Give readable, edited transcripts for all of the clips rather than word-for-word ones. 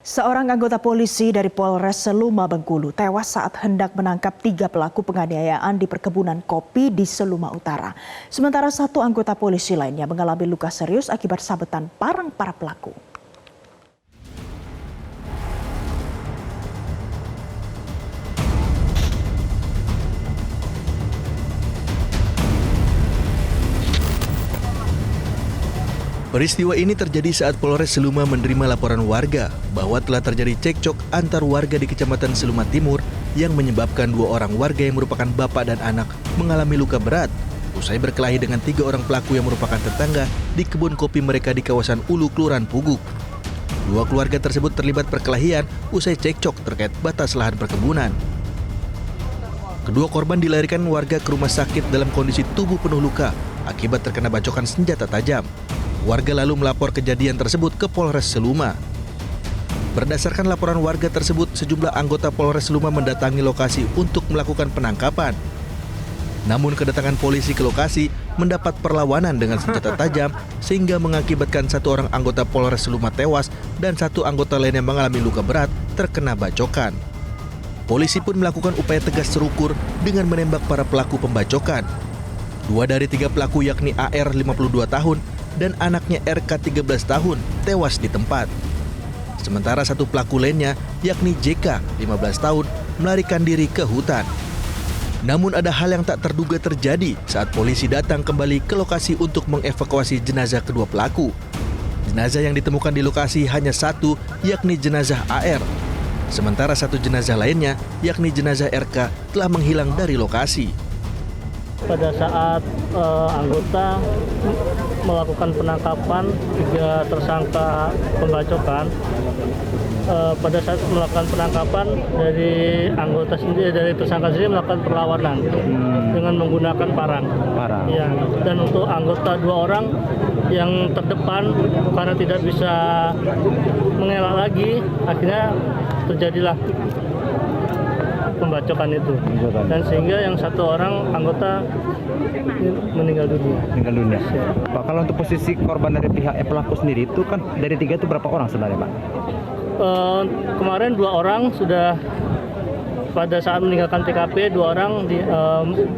Seorang anggota polisi dari Polres Seluma Bengkulu tewas saat hendak menangkap 3 pelaku penganiayaan di perkebunan kopi di Seluma Utara. Sementara satu anggota polisi lainnya mengalami luka serius akibat sabetan parang para pelaku. Peristiwa ini terjadi saat Polres Seluma menerima laporan warga bahwa telah terjadi cekcok antar warga di Kecamatan Seluma Timur yang menyebabkan 2 orang warga yang merupakan bapak dan anak mengalami luka berat usai berkelahi dengan 3 orang pelaku yang merupakan tetangga di kebun kopi mereka di kawasan Ulu, Kelurahan Puguk. 2 keluarga tersebut terlibat perkelahian usai cekcok terkait batas lahan perkebunan. Kedua korban dilarikan warga ke rumah sakit dalam kondisi tubuh penuh luka akibat terkena bacokan senjata tajam. Warga lalu melapor kejadian tersebut ke Polres Seluma. Berdasarkan laporan warga tersebut, sejumlah anggota Polres Seluma mendatangi lokasi untuk melakukan penangkapan. Namun kedatangan polisi ke lokasi mendapat perlawanan dengan senjata tajam sehingga mengakibatkan 1 orang anggota Polres Seluma tewas dan 1 anggota lainnya mengalami luka berat terkena bacokan. Polisi pun melakukan upaya tegas terukur dengan menembak para pelaku pembacokan. 2 dari 3 pelaku yakni AR 52 tahun dan anaknya RK 13 tahun tewas di tempat. Sementara 1 pelaku lainnya yakni JK 15 tahun melarikan diri ke hutan. Namun ada hal yang tak terduga terjadi saat polisi datang kembali ke lokasi untuk mengevakuasi jenazah kedua pelaku. Jenazah yang ditemukan di lokasi hanya 1 yakni jenazah AR. Sementara 1 jenazah lainnya yakni jenazah RK telah menghilang dari lokasi. Pada saat anggota melakukan penangkapan 3 tersangka pembacokan, pada saat melakukan penangkapan dari anggota sendiri, dari tersangka sendiri melakukan perlawanan dengan menggunakan parang. Ya, dan untuk anggota 2 orang yang terdepan karena tidak bisa mengelak lagi, akhirnya terjadilah pembacokan itu, dan sehingga yang 1 orang anggota meninggal dunia. Pak, kalau untuk posisi korban dari pihak pelaku sendiri itu kan dari 3 itu berapa orang sebenarnya, Pak? Kemarin 2 orang sudah pada saat meninggalkan TKP, 2 orang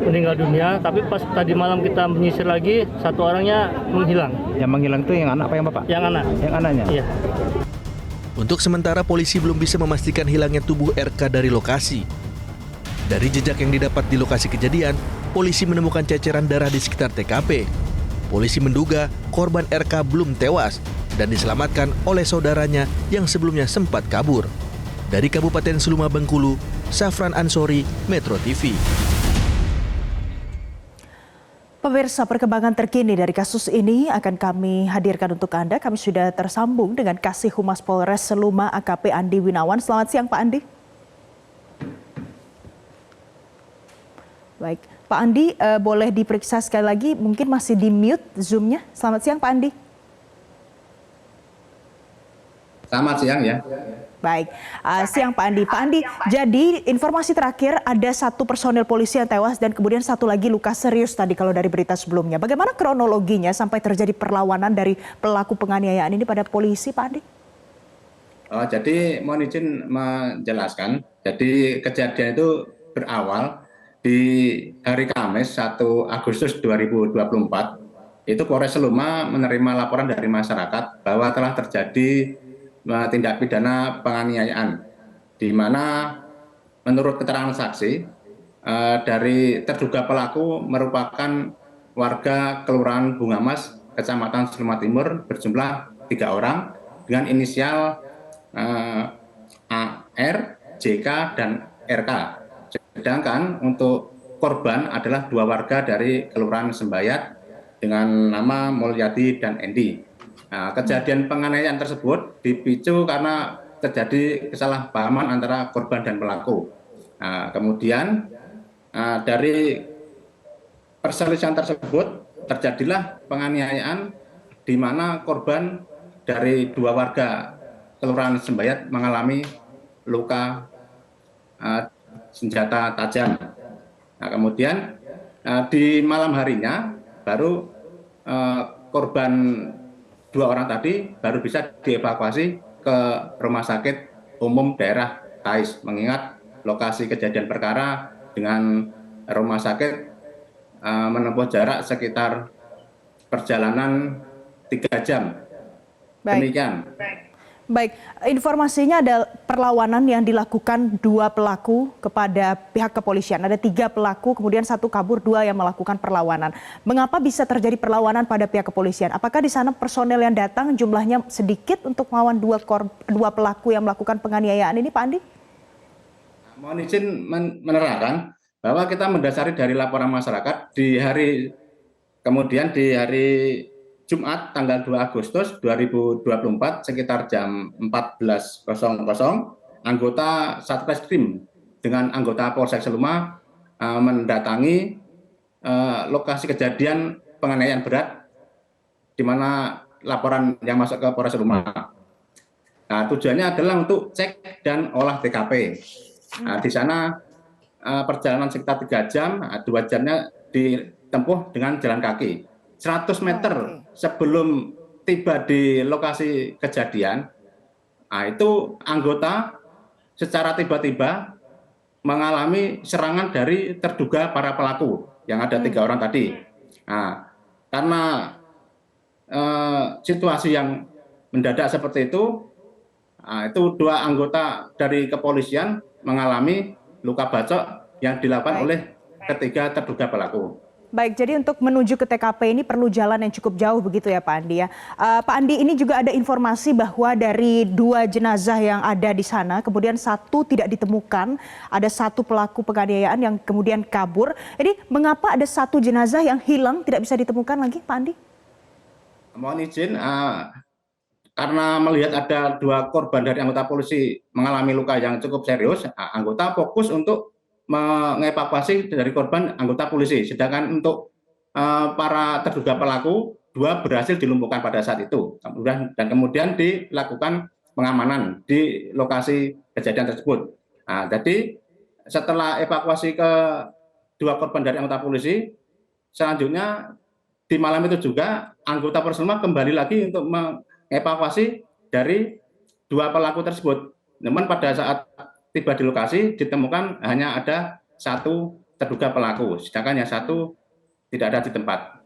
meninggal dunia, tapi pas tadi malam kita menyisir lagi 1 orangnya menghilang. Yang menghilang itu yang anak apa yang bapak? Yang anak. Yang anaknya? Iya. Untuk sementara polisi belum bisa memastikan hilangnya tubuh RK dari lokasi. Dari jejak yang didapat di lokasi kejadian, polisi menemukan ceceran darah di sekitar TKP. Polisi menduga korban RK belum tewas dan diselamatkan oleh saudaranya yang sebelumnya sempat kabur. Dari Kabupaten Seluma Bengkulu, Safran Ansori, Metro TV. Pemirsa, perkembangan terkini dari kasus ini akan kami hadirkan untuk Anda. Kami sudah tersambung dengan Kasih Humas Polres Seluma AKP Andi Winawan. Selamat siang Pak Andi. Baik, Pak Andi boleh diperiksa sekali lagi, mungkin masih di mute Zoom-nya. Selamat siang Pak Andi. Selamat siang ya. Baik, siang Pak Andi. Pak Andi, jadi informasi terakhir ada 1 personil polisi yang tewas dan kemudian 1 lagi luka serius tadi kalau dari berita sebelumnya. Bagaimana kronologinya sampai terjadi perlawanan dari pelaku penganiayaan ini pada polisi, Pak Andi? Jadi mohon izin menjelaskan. Jadi kejadian itu berawal di hari Kamis 1 Agustus 2024. Itu Polres Seluma menerima laporan dari masyarakat bahwa telah terjadi tindak pidana penganiayaan, di mana menurut keterangan saksi dari terduga pelaku merupakan warga Kelurahan Bunga Mas, Kecamatan Seluma Timur berjumlah 3 orang dengan inisial AR, JK, dan RK. Sedangkan untuk korban adalah 2 warga dari Kelurahan Sembayat dengan nama Mulyadi dan Endi. Kejadian penganiayaan tersebut dipicu karena terjadi kesalahpahaman antara korban dan pelaku. Kemudian dari perselisihan tersebut terjadilah penganiayaan di mana korban dari 2 warga Kelurahan Sembayat mengalami luka senjata tajam. Kemudian di malam harinya baru korban 2 orang tadi baru bisa dievakuasi ke Rumah Sakit Umum Daerah Kais, mengingat lokasi kejadian perkara dengan rumah sakit menempuh jarak sekitar perjalanan 3 jam. Baik. Demikian. Baik, informasinya ada perlawanan yang dilakukan 2 pelaku kepada pihak kepolisian. Ada 3 pelaku, kemudian 1 kabur, 2 yang melakukan perlawanan. Mengapa bisa terjadi perlawanan pada pihak kepolisian? Apakah di sana personel yang datang jumlahnya sedikit untuk melawan 2 pelaku yang melakukan penganiayaan ini, Pak Andi? Mohon izin menerangkan bahwa kita mendasari dari laporan masyarakat di hari Jumat tanggal 2 Agustus 2024 sekitar jam 14.00 anggota Satreskrim dengan anggota Polsek Seluma mendatangi lokasi kejadian penganiayaan berat di mana laporan yang masuk ke Polres Seluma. Nah, tujuannya adalah untuk cek dan olah TKP. Nah, di sana perjalanan sekitar 3 jam, 2 jamnya ditempuh dengan jalan kaki. 100 meter sebelum tiba di lokasi kejadian, itu anggota secara tiba-tiba mengalami serangan dari terduga para pelaku yang ada 3 orang tadi. Nah, karena situasi yang mendadak seperti itu 2 anggota dari kepolisian mengalami luka bacok yang dilakukan oleh ketiga terduga pelaku. Baik, jadi untuk menuju ke TKP ini perlu jalan yang cukup jauh begitu ya Pak Andi ya. Pak Andi, ini juga ada informasi bahwa dari 2 jenazah yang ada di sana, kemudian 1 tidak ditemukan, ada 1 pelaku penganiayaan yang kemudian kabur. Jadi mengapa ada 1 jenazah yang hilang tidak bisa ditemukan lagi Pak Andi? Mohon izin, karena melihat ada 2 korban dari anggota polisi mengalami luka yang cukup serius, anggota fokus untuk mengevakuasi dari korban anggota polisi. Sedangkan untuk para terduga pelaku, 2 berhasil dilumpuhkan pada saat itu. Dan kemudian dilakukan pengamanan di lokasi kejadian tersebut. Nah, jadi setelah evakuasi ke 2 korban dari anggota polisi, selanjutnya di malam itu juga anggota Polres Seluma kembali lagi untuk mengevakuasi dari 2 pelaku tersebut. Namun pada saat tiba di lokasi ditemukan hanya ada 1 terduga pelaku, sedangkan yang 1 tidak ada di tempat.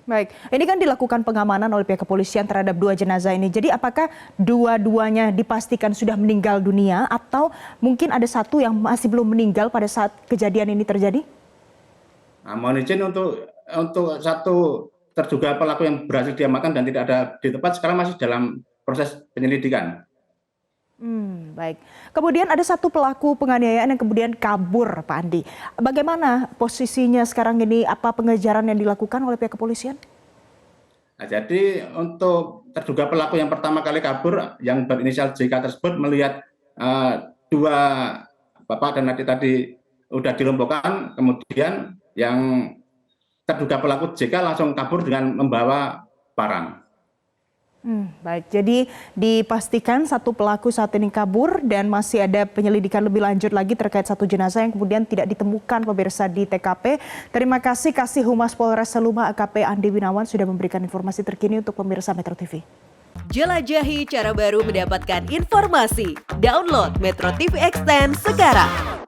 Baik, ini kan dilakukan pengamanan oleh pihak kepolisian terhadap 2 jenazah ini. Jadi apakah dua-duanya dipastikan sudah meninggal dunia atau mungkin ada 1 yang masih belum meninggal pada saat kejadian ini terjadi? Nah, mohon izin untuk 1 terduga pelaku yang berhasil diamankan dan tidak ada di tempat sekarang masih dalam proses penyelidikan. Baik. Kemudian ada 1 pelaku penganiayaan yang kemudian kabur, Pak Andi. Bagaimana posisinya sekarang ini? Apa pengejaran yang dilakukan oleh pihak kepolisian? Nah, jadi untuk terduga pelaku yang pertama kali kabur yang berinisial JK tersebut melihat 2 bapak dan adik tadi sudah dilumpuhkan, kemudian yang terduga pelaku JK langsung kabur dengan membawa barang. Baik, jadi dipastikan 1 pelaku saat ini kabur dan masih ada penyelidikan lebih lanjut lagi terkait 1 jenazah yang kemudian tidak ditemukan pemirsa di TKP. Terima kasih Kasih Humas Polres Seluma AKP Andi Winawan sudah memberikan informasi terkini untuk pemirsa Metro TV. Jelajahi cara baru mendapatkan informasi. Download Metro TV Extend sekarang.